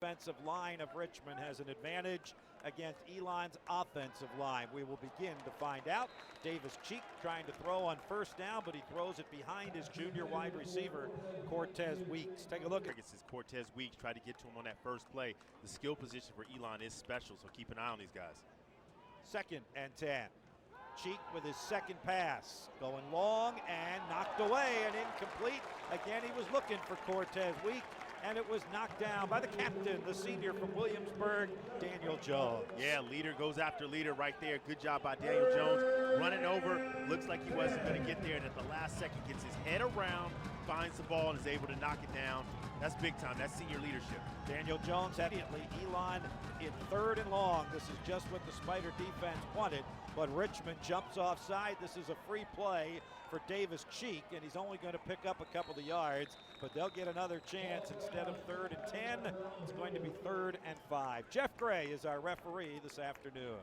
Defensive line of Richmond has an advantage against Elon's offensive line. We will begin to find out. Davis Cheek trying to throw on first down, but he throws it behind his junior wide receiver, Cortez Weeks. Take a look at this. Cortez Weeks tried to get to him on that first play. The skill position for Elon is special, so keep an eye on these guys. 2nd and 10. Cheek with his second pass, going long and knocked away and incomplete. Again, he was looking for Cortez Weeks, and it was knocked down by the captain, the senior from Williamsburg, Daniel Jones. Yeah, leader goes after leader right there. Good job by Daniel Jones. Running over, looks like he wasn't going to get there, and at the last second gets his head around, finds the ball, and is able to knock it down. That's big time. That's senior leadership. Daniel Jones immediately. Elon in 3rd and long. This is just what the Spider defense wanted, but Richmond jumps offside. This is a free play for Davis Cheek, and he's only going to pick up a couple of yards, but they'll get another chance. Instead of 3rd and 10, it's going to be 3rd and 5. Jeff Gray is our referee this afternoon.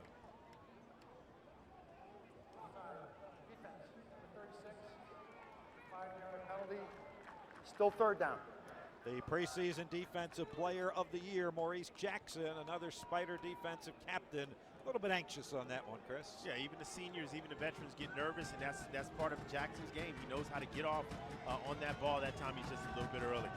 Defense, 36, 5-yard penalty, still 3rd down. The preseason defensive player of the year, Maurice Jackson, another Spider defensive captain. A little bit anxious on that one, Chris. Yeah, even the seniors, even the veterans get nervous, and that's part of Jackson's game. He knows how to get off on that ball. That time he's just a little bit early.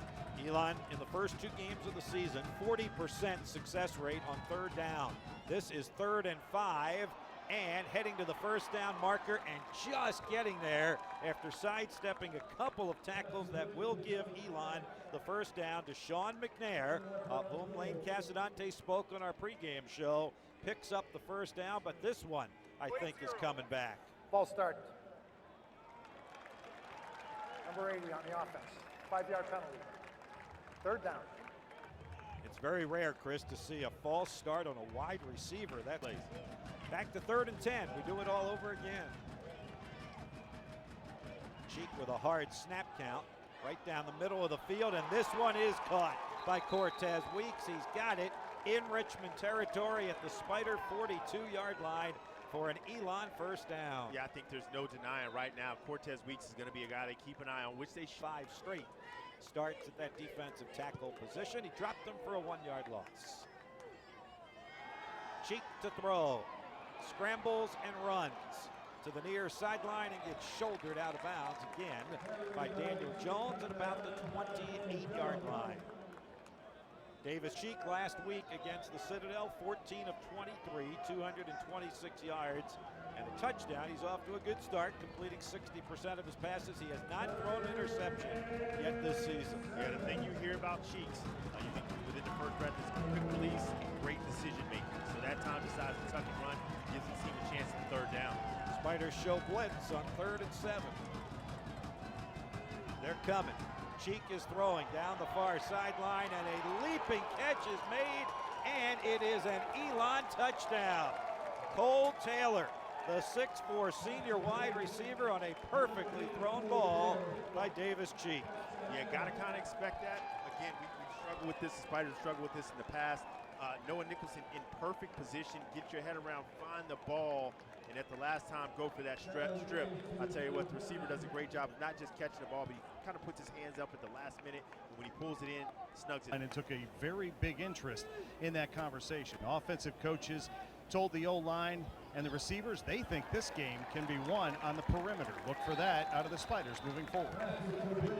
Elon, in the first 2 games of the season, 40% success rate on 3rd down. This is 3rd and 5. And heading to the first down marker and just getting there after sidestepping a couple of tackles that will give Elon the first down. to Sean McNair, of whom Lane Casadante spoke on our pregame show, picks up the first down, but this one I think is coming back. False start. Number 80 on the offense. 5-yard penalty. 3rd down. It's very rare, Chris, to see a false start on a wide receiver. That plays. Back to 3rd and 10. We do it all over again. Cheek with a hard snap count right down the middle of the field, and this one is caught by Cortez Weeks. He's got it in Richmond territory at the Spider 42-yard line for an Elon first down. Yeah, I think there's no denying right now Cortez Weeks is going to be a guy they keep an eye on, which they 5 straight starts at that defensive tackle position. He dropped them for a 1-yard loss. Cheek to throw, scrambles and runs to the near sideline and gets shouldered out of bounds again by Daniel Jones at about the 28-yard line. Davis Cheek last week against the Citadel, 14 of 23, 226 yards and a touchdown. He's off to a good start, completing 60% of his passes. He has not thrown an interception yet this season. Yeah, the thing you hear about Cheeks, you think within the first breath is quick release, great decision making. So that time decides to tuck and run, gives his team a chance at 3rd down. Spiders show blitz on 3rd and 7. They're coming. Cheek is throwing down the far sideline, and a leaping catch is made, and it is an Elon touchdown. Cole Taylor, the 6'4" senior wide receiver, on a perfectly thrown ball by Davis Cheek. Yeah, got to kind of expect that. Again, we've struggled with this. The Spiders struggled with this in the past. Noah Nicholson in perfect position, get your head around, find the ball, and at the last time, go for that strip. I tell you what, the receiver does a great job of not just catching the ball, but he kind of puts his hands up at the last minute, and when he pulls it in, snugs it. And it took a very big interest in that conversation. Offensive coaches told the O-line and the receivers they think this game can be won on the perimeter. Look for that out of the Spiders moving forward.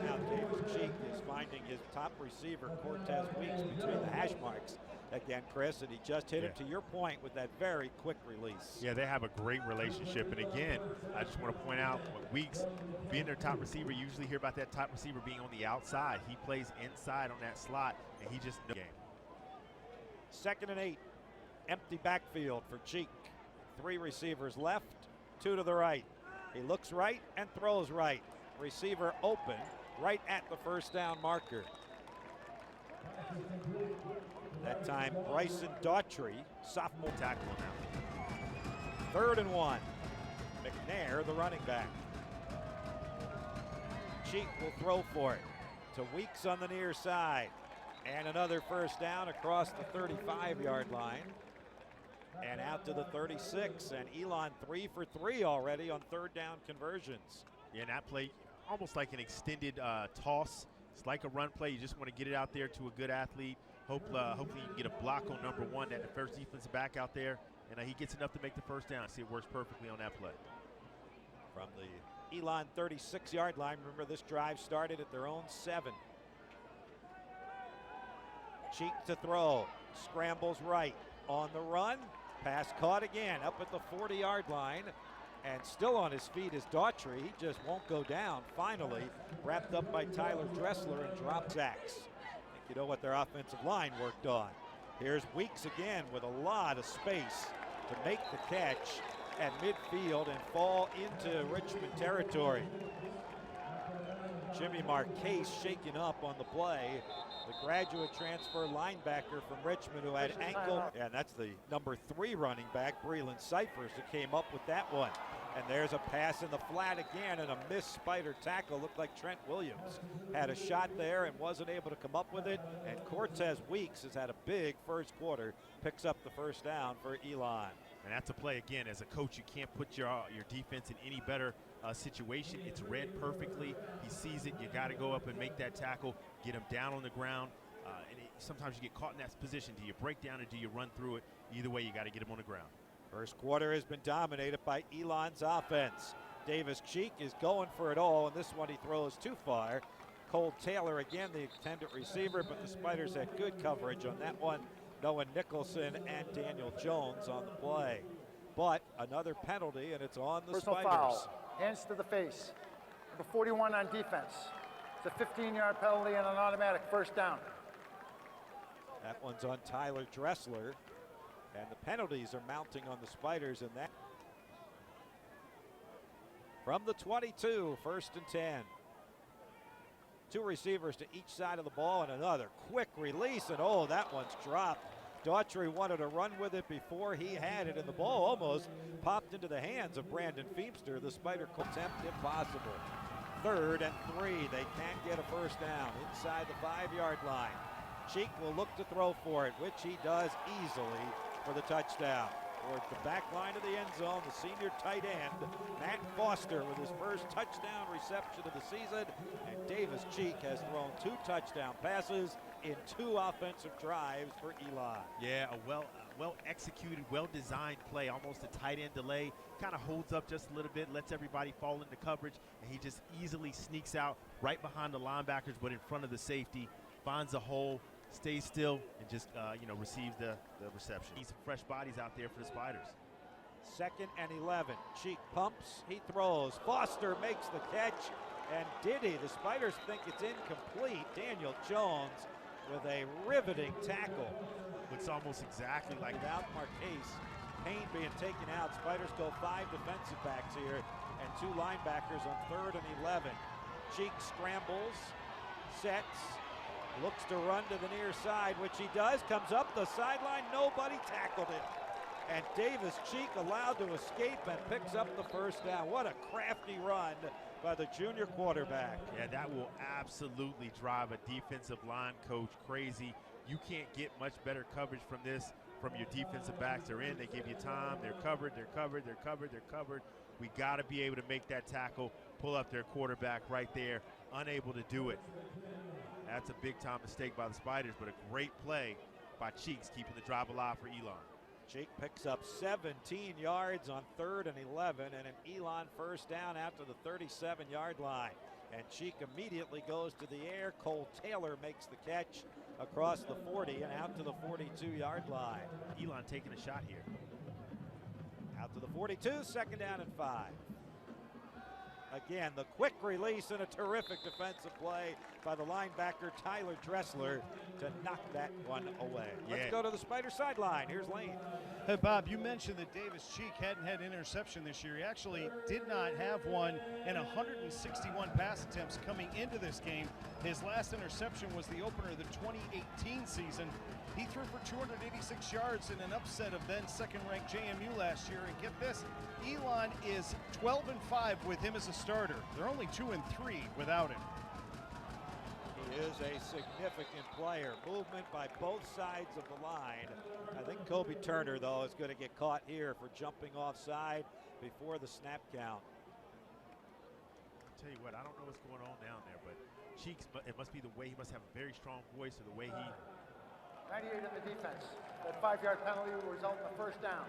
Now Davis Cheek is finding his top receiver, Cortez Weeks, between the hash marks again, Chris, and he just hit it to your point with that very quick release. Yeah, they have a great relationship, and again, I just want to point out with Weeks being their top receiver, you usually hear about that top receiver being on the outside. He plays inside on that slot, and he just knows the game. 2nd and 8. Empty backfield for Cheek. 3 receivers left, 2 to the right. He looks right and throws right. Receiver open right at the first down marker. That time, Bryson Daughtry, sophomore tackle now. 3rd and 1. McNair, the running back. Cheek will throw for it to Weeks on the near side. And another first down across the 35-yard line. And out to the 36, and Elon 3 for 3 already on 3rd down conversions. Yeah, and that play, almost like an extended toss. It's like a run play. You just want to get it out there to a good athlete. Hopefully you can get a block on number 1, that the first defensive back out there, and he gets enough to make the first down. See, it works perfectly on that play. From the Elon 36-yard line, remember this drive started at their own 7. Cheek to throw, scrambles right, on the run, pass caught again, up at the 40-yard line, and still on his feet is Daughtry. He just won't go down. Finally, wrapped up by Tyler Dressler and drop sacks. I think you know what their offensive line worked on. Here's Weeks again with a lot of space to make the catch at midfield and fall into Richmond territory. Jimmy Marquez shaken up on the play. The graduate transfer linebacker from Richmond who had ankle. Yeah, and that's the number 3 running back, Breland Cyphers, who came up with that one. And there's a pass in the flat again and a missed Spider tackle. Looked like Trent Williams had a shot there and wasn't able to come up with it. And Cortez Weeks has had a big first quarter, picks up the first down for Elon. And that's a play, again, as a coach, you can't put your defense in any better situation. It's read perfectly. He sees it. You got to go up and make that tackle, get him down on the ground. Sometimes you get caught in that position. Do you break down or do you run through it? Either way, you got to get him on the ground. First quarter has been dominated by Elon's offense. Davis Cheek is going for it all, and this one he throws too far. Cole Taylor again, the intended receiver, but the Spiders had good coverage on that one. Noah Nicholson and Daniel Jones on the play. But another penalty, and it's on the Personal Spiders. foul, hands to the face. Number 41 on defense. It's a 15-yard penalty and an automatic first down. That one's on Tyler Dressler. And the penalties are mounting on the Spiders in that. From the 22, 1st and 10. 2 receivers to each side of the ball and another quick release, and oh, that one's dropped. Daughtry wanted to run with it before he had it, and the ball almost popped into the hands of Brandon Feemster. The Spider attempt impossible. 3rd and 3. They can't get a first down inside the 5-yard line. Cheek will look to throw for it, which he does easily for the touchdown. Towards the back line of the end zone, the senior tight end, Matt Foster, with his first touchdown reception of the season. And Davis Cheek has thrown 2 touchdown passes in 2 offensive drives for Elon. Yeah, a well executed, well designed play, almost a tight end delay. Kind of holds up just a little bit, lets everybody fall into coverage, and he just easily sneaks out right behind the linebackers, but in front of the safety, finds a hole, stays still, and just receives the reception. Needs some fresh bodies out there for the Spiders. 2nd and 11. Cheek pumps, he throws. Foster makes the catch, and Diddy, the Spiders think it's incomplete. Daniel Jones with a riveting tackle. Looks almost exactly like without Marquez. Payne being taken out. Spiders go 5 defensive backs here and 2 linebackers on 3rd and 11. Cheek scrambles, sets, looks to run to the near side, which he does, comes up the sideline, nobody tackled him. And Davis Cheek allowed to escape and picks up the first down. What a crafty run by the junior quarterback. Yeah, that will absolutely drive a defensive line coach crazy. You can't get much better coverage from this, from your defensive backs. They're in, they give you time, they're covered, they're covered, they're covered, they're covered. We gotta be able to make that tackle, pull up their quarterback right there, unable to do it. That's a big-time mistake by the Spiders, but a great play by Cheeks, keeping the drive alive for Elon. Cheek picks up 17 yards on 3rd and 11, and an Elon first down out to the 37-yard line. And Cheek immediately goes to the air. Cole Taylor makes the catch across the 40 and out to the 42-yard line. Elon taking a shot here. Out to the 42, 2nd down and 5. Again, the quick release and a terrific defensive play by the linebacker Tyler Dressler to knock that one away. Let's go to the Spider sideline. Here's Lane. Hey, Bob, you mentioned that Davis Cheek hadn't had an interception this year. He actually did not have one in 161 pass attempts coming into this game. His last interception was the opener of the 2018 season. He threw for 286 yards in an upset of then second-ranked JMU last year. And get this, Elon is 12-5 with him as a starter. They're only 2-3 without him. He is a significant player. Movement by both sides of the line. I think Kobe Turner, though, is going to get caught here for jumping offside before the snap count. I'll tell you what, I don't know what's going on down there, but Cheeks, it must be the way he must have a very strong voice or the way he 98 on the defense. That 5-yard penalty will result in a first down.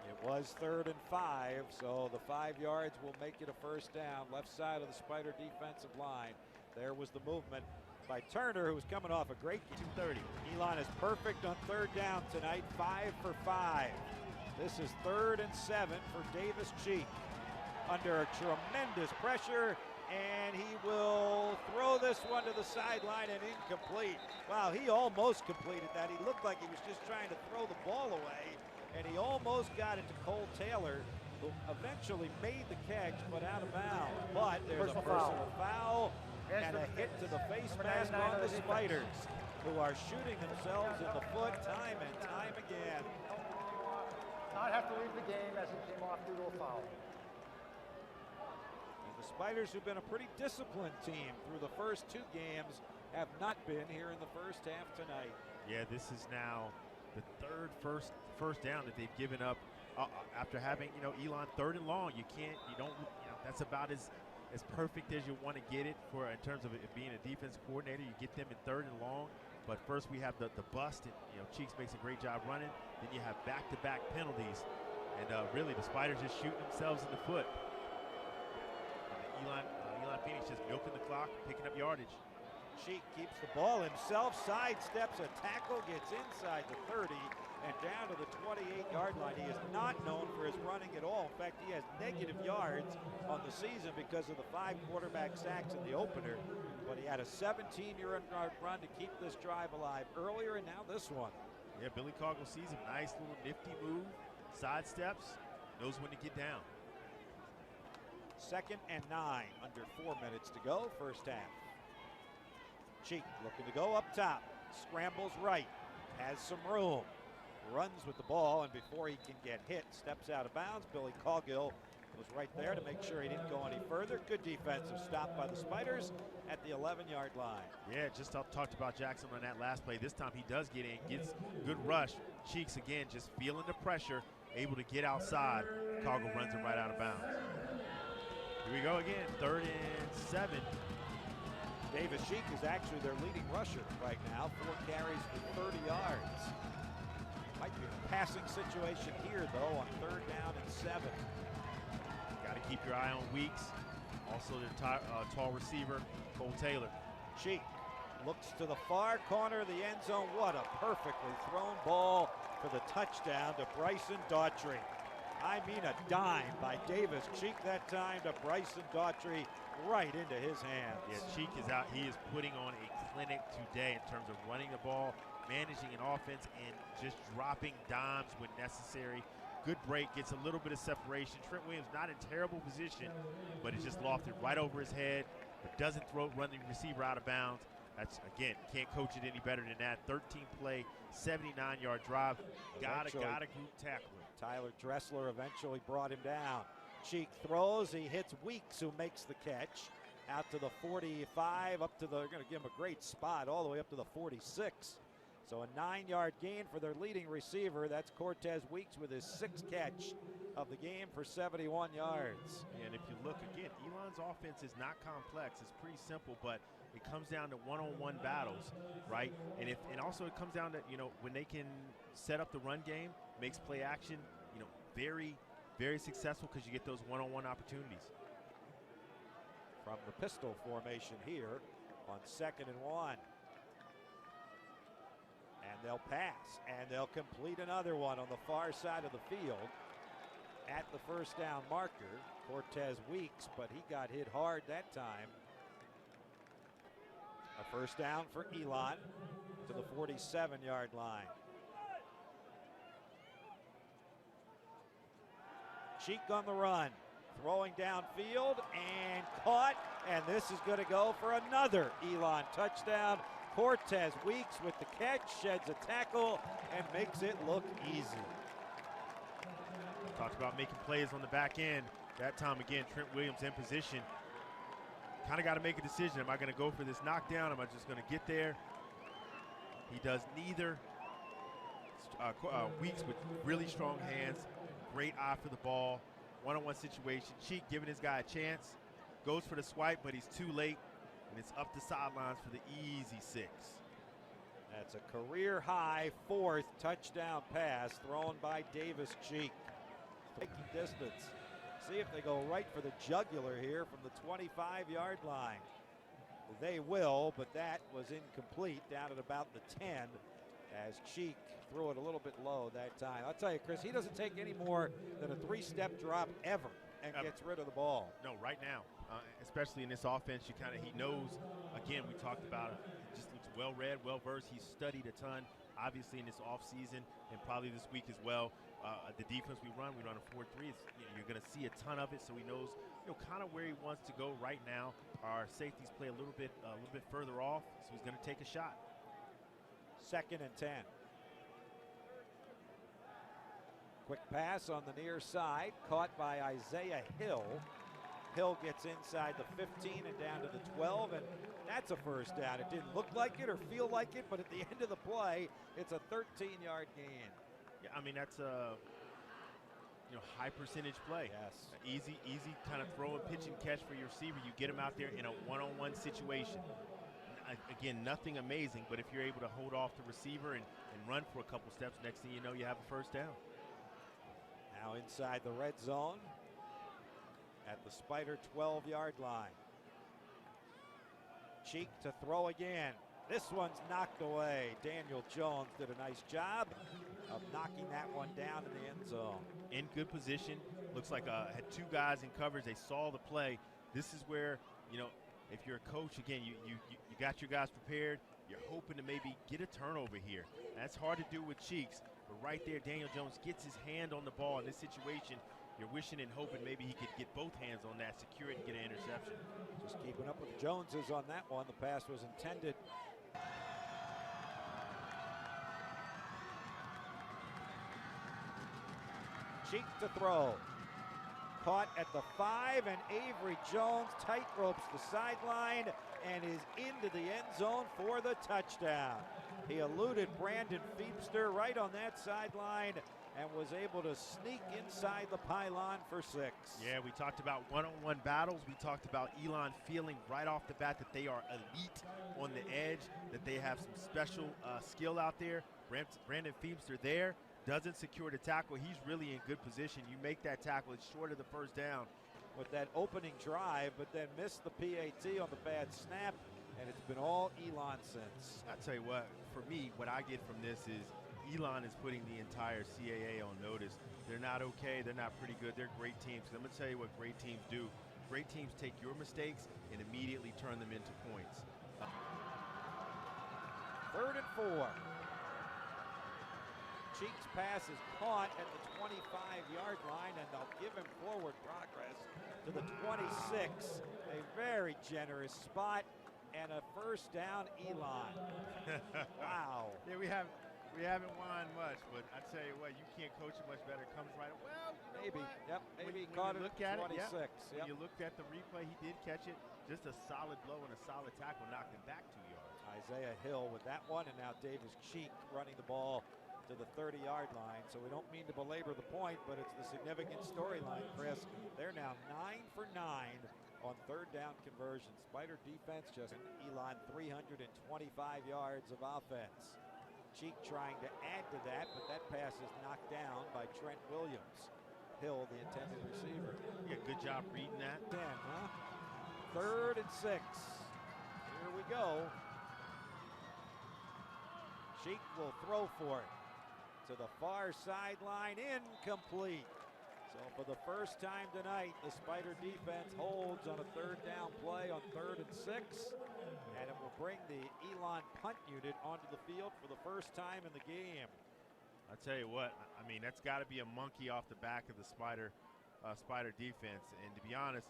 It was 3rd and 5, so the 5 yards will make it a first down. Left side of the Spider defensive line. There was the movement by Turner, who was coming off a great game. 230. Elon is perfect on 3rd down tonight, 5 for 5. This is 3rd and 7 for Davis Cheek. Under tremendous pressure, and he will throw this one to the sideline and incomplete. Wow, he almost completed that. He looked like he was just trying to throw the ball away, and he almost got it to Cole Taylor, who eventually made the catch, but out of bounds. But there's a personal foul and a hit to the face mask on the Spiders, who are shooting themselves in the foot time and time again. Not have to leave the game as it came off due to a foul. And the Spiders, who've been a pretty disciplined team through the first 2 games, have not been here in the first half tonight. Yeah, this is now the 3rd first down that they've given up after having, Elon 3rd and long. That's about as perfect as you want to get it for in terms of it being a defense coordinator. You get them in 3rd and long, but first we have the bust, and Cheeks makes a great job running. Then you have back-to-back penalties, and really the Spiders just shooting themselves in the foot. And Elon Phoenix just milking the clock, picking up yardage. Cheek keeps the ball himself, sidesteps a tackle, gets inside the 30 and down to the 28-yard line. He is not known for his running at all. In fact, he has negative yards on the season because of the 5 quarterback sacks in the opener. But he had a 17-yard run to keep this drive alive earlier, and now this one. Yeah, Billy Coggle sees him. Nice little nifty move, sidesteps, knows when to get down. 2nd and 9, under 4 minutes to go, first half. Cheek looking to go up top, scrambles right, has some room, runs with the ball, and before he can get hit, steps out of bounds. Billy Coggill was right there to make sure he didn't go any further. Good defensive stop by the Spiders at the 11-yard line. Yeah, just talked about Jackson on that last play. This time he does get in, gets good rush. Cheeks again just feeling the pressure, able to get outside. Coggill runs him right out of bounds. Here we go again, 3rd and 7. Davis Cheek is actually their leading rusher right now, 4 carries for 30 yards. Might be a passing situation here, though, on 3rd down and 7. Got to keep your eye on Weeks. Also their tall receiver, Cole Taylor. Cheek looks to the far corner of the end zone. What a perfectly thrown ball for the touchdown to Bryson Daughtry. I mean a dime by Davis Cheek that time to Bryson Daughtry, right into his hands. Yeah, Cheek is out. He is putting on a clinic today in terms of running the ball, managing an offense, and just dropping dimes when necessary. Good break, gets a little bit of separation. Trent Williams not in terrible position, but it's just lofted right over his head, but doesn't run the receiver out of bounds. That's, again, can't coach it any better than that. 13-play, 79-yard drive. Gotta group tackle him. Tyler Dressler eventually brought him down. Cheek throws, he hits Weeks, who makes the catch. Out to the 45, up to they're gonna give him a great spot, all the way up to the 46. So a 9-yard gain for their leading receiver. That's Cortez Weeks with his 6th catch of the game for 71 yards. And if you look again, Elon's offense is not complex. It's pretty simple, but it comes down to one-on-one battles, right? And also it comes down to, when they can set up the run game, makes play action, very, very successful because you get those one-on-one opportunities. From the pistol formation here on 2nd and 1. And they'll pass, and they'll complete another one on the far side of the field at the first down marker. Cortez Weeks, but he got hit hard that time. A first down for Elon to the 47-yard line. Cheek on the run, throwing downfield and caught, and this is going to go for another Elon touchdown. Cortez Weeks with the catch, sheds a tackle, and makes it look easy. Talked about making plays on the back end. That time again, Trent Williams in position. Kind of got to make a decision. Am I going to go for this knockdown? Am I just going to get there? He does neither. Weeks with really strong hands, great eye for the ball. One-on-one situation. Cheek giving his guy a chance. Goes for the swipe, but he's too late. And it's up the sidelines for the easy 6. That's a career-high 4th touchdown pass thrown by Davis Cheek. Taking distance. See if they go right for the jugular here from the 25-yard line. They will, but that was incomplete down at about the 10 as Cheek threw it a little bit low that time. I'll tell you, Chris, he doesn't take any more than a 3-step drop ever and gets rid of the ball. No, right now, especially in this offense, he knows, again, we talked about it, he just looks well-read, well-versed. He's studied a ton, obviously, in this offseason and probably this week as well. The defense we run a 4-3. You're going to see a ton of it, so he knows, kind of where he wants to go right now. Our safeties play a little bit further off, so he's going to take a shot. 2nd and 10. Quick pass on the near side, caught by Isaiah Hill. Hill gets inside the 15 and down to the 12, and that's a first down. It didn't look like it or feel like it, but at the end of the play, it's a 13-yard gain. Yeah, I mean, that's a high percentage play. Yes. Easy kind of throw and pitch and catch for your receiver. You get him out there in a one-on-one situation. Again, nothing amazing, but if you're able to hold off the receiver and run for a couple steps, next thing you know, you have a first down. Now inside the red zone at the Spider 12-yard line. Cheek to throw again. This one's knocked away. Daniel Jones did a nice job of knocking that one down in the end zone. In good position. Looks like had 2 guys in coverage. They saw the play. This is where, if you're a coach, again, you got your guys prepared. You're hoping to maybe get a turnover here. That's hard to do with Cheeks. But right there, Daniel Jones gets his hand on the ball in this situation. You're wishing and hoping maybe he could get both hands on that, secure it, and get an interception. Just keeping up with the Joneses on that one. The pass was intended. Cheek to throw. Caught at the 5, and Avery Jones tight ropes the sideline and is into the end zone for the touchdown. He eluded Brandon Feepster right on that sideline and was able to sneak inside the pylon for 6. Yeah, we talked about one-on-one battles. We talked about Elon feeling right off the bat that they are elite on the edge, that they have some special skill out there. Brandon Feepster there doesn't secure the tackle. He's really in good position. You make that tackle, it's short of the first down. With that opening drive, but then missed the PAT on the bad snap, and it's been all Elon since. I tell you what, for me, what I get from this is Elon is putting the entire CAA on notice. They're not okay, they're not pretty good, they're great teams. I'm gonna tell you what great teams do. Great teams take your mistakes and immediately turn them into points. 3rd and 4. Cheeks pass is caught at the 25-yard line, and they'll give him forward progress to the 26. A very generous spot and a first down, Elon. Wow. Yeah, we haven't won much, but I tell you what, you can't coach it much better. It comes right. Well, maybe. Yep. Maybe he when caught you it look at at 26. It, yeah. Yep. When you looked at the replay, he did catch it. Just a solid blow and a solid tackle, knocked him back 2 yards. Isaiah Hill with that one, and now Davis Cheek running the ball to the 30-yard line. So we don't mean to belabor the point, but it's the significant storyline, Chris. They're now 9 for 9 on 3rd down conversion. Spider defense just Elon 325 yards of offense. Cheek trying to add to that, but that pass is knocked down by Trent Williams. Hill, the intended receiver. Yeah, good job reading that. 10, huh? 3rd and 6. Here we go. Cheek will throw for it to the far sideline, incomplete. So for the first time tonight, the Spider defense holds on a 3rd down play on 3rd and 6, and it will bring the Elon punt unit onto the field for the first time in the game. I tell you what, I mean, that's got to be a monkey off the back of the Spider defense. And to be honest,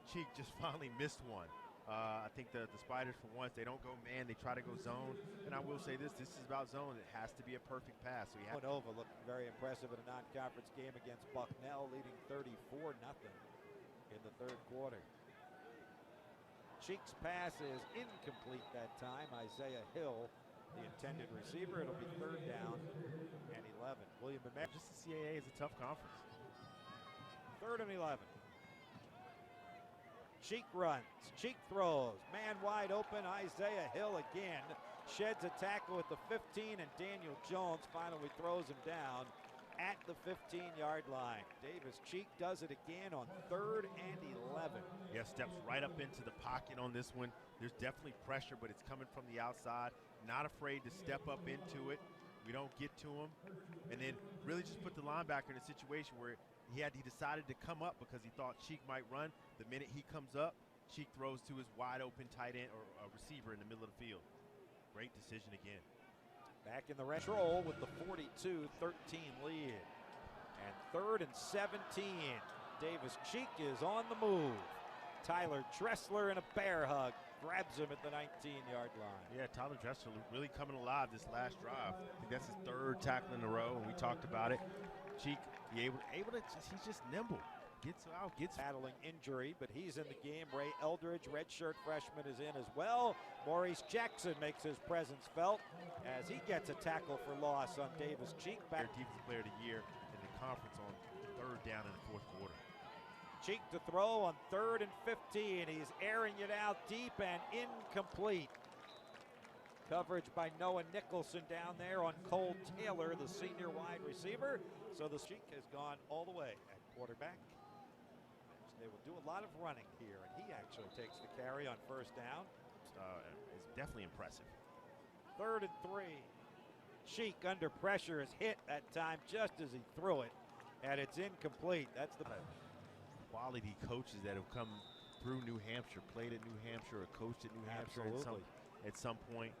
Cheek just finally missed one. I think the Spiders, for once, they don't go man, they try to go zone. And I will say this is about zone. It has to be a perfect pass. So you have Nova looked very impressive in a non-conference game against Bucknell, leading 34-0 in the 3rd quarter. Cheek's pass is incomplete that time. Isaiah Hill, the intended receiver. It'll be 3rd down and 11. William and Mary. just the CAA is a tough conference. 3rd and 11. Cheek runs, Cheek throws, man wide open, Isaiah Hill again. sheds a tackle at the 15, and Daniel Jones finally throws him down at the 15-yard line. Davis Cheek does it again on 3rd and 11. Yeah, steps right up into the pocket on this one. There's definitely pressure, but it's coming from the outside. Not afraid to step up into it. We don't get to him. And then really just put the linebacker in a situation where he decided to come up because he thought Cheek might run. The minute he comes up, Cheek throws to his wide open tight end or receiver in the middle of the field. Great decision again. Back in the control with the 42-13 lead. And 3rd and 17. Davis Cheek is on the move. Tyler Dressler in a bear hug grabs him at the 19-yard line. Yeah, Tyler Dressler really coming alive this last drive. I think that's his 3rd tackle in a row, and we talked about it. Cheek, he's just nimble. Gets out, gets battling injury, but he's in the game. Ray Eldridge, redshirt freshman, is in as well. Maurice Jackson makes his presence felt as he gets a tackle for loss on Davis Cheek. Back defensive player of the year in the conference on 3rd down in the 4th quarter. Cheek to throw on 3rd and 15. He's airing it out deep and incomplete. Coverage by Noah Nicholson down there on Cole Taylor, the senior wide receiver. So the Cheek has gone all the way at quarterback. They will do a lot of running here, and he actually takes the carry on 1st down. It's definitely impressive. 3rd and 3. Cheek under pressure is hit that time just as he threw it, and it's incomplete. That's the quality coaches that have come through New Hampshire, played at New Hampshire, or coached at New Hampshire absolutely at some point.